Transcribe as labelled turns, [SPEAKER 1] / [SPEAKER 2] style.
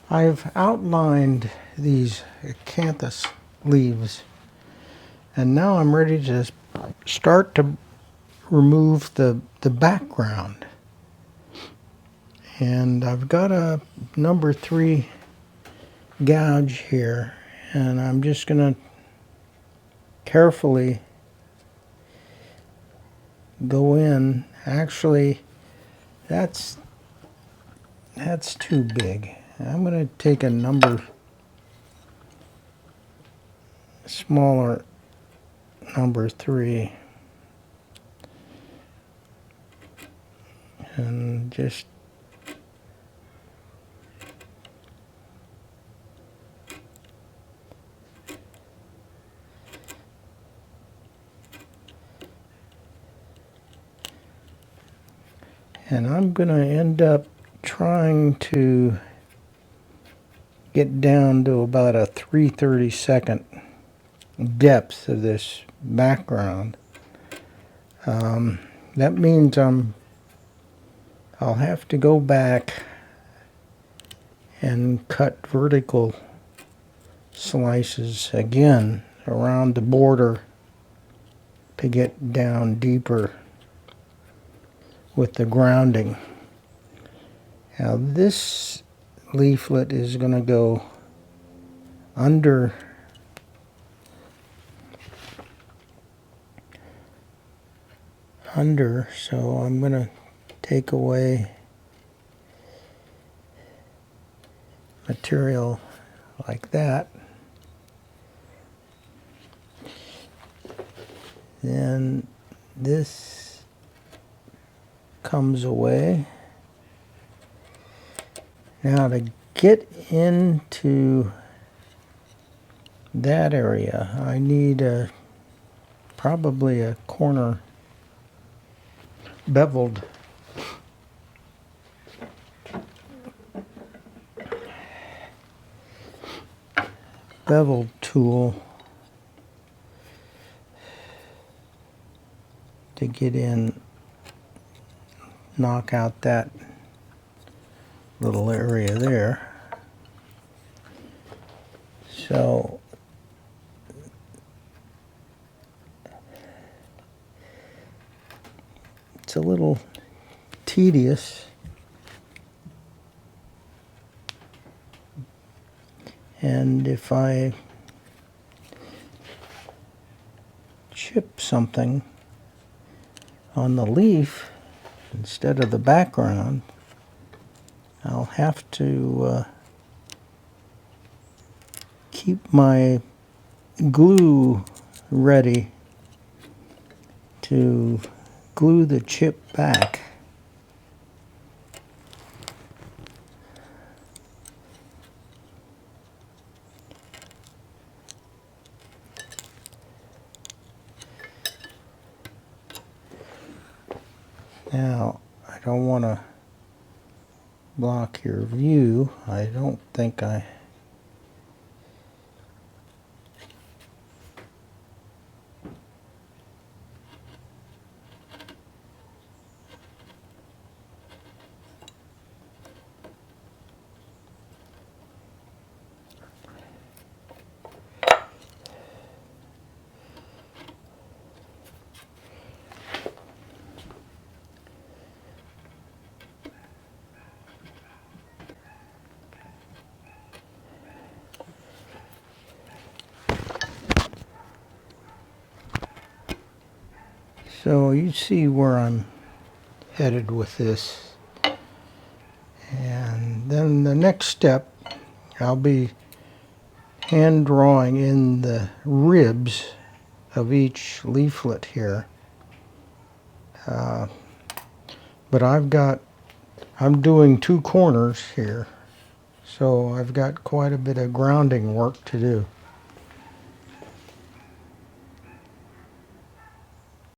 [SPEAKER 1] I've outlined these acanthus leaves, and now I'm ready to start to remove the background. And I've got a number 3 gouge here, and I'm just going to carefully go in. Actually, that's too big. I'm going to take a smaller number 3 and just I'm going to end up trying to get down to about a 3/32 depth of this background. That means I'll have to go back and cut vertical slices again around the border to get down deeper with the grounding. Now this leaflet is going to go under so I'm going to take away material like that. Then this comes away. Now to get into that area, I need probably a corner beveled tool to get in, knock out that little area there. So it's a little tedious, and if I chip something on the leaf instead of the background, I'll have to keep my glue ready to glue the chip back. Now, I don't want to block your view. I don't think I... So you see where I'm headed with this. And then the next step, I'll be hand drawing in the ribs of each leaflet here. But I'm doing 2 corners here, so I've got quite a bit of grounding work to do.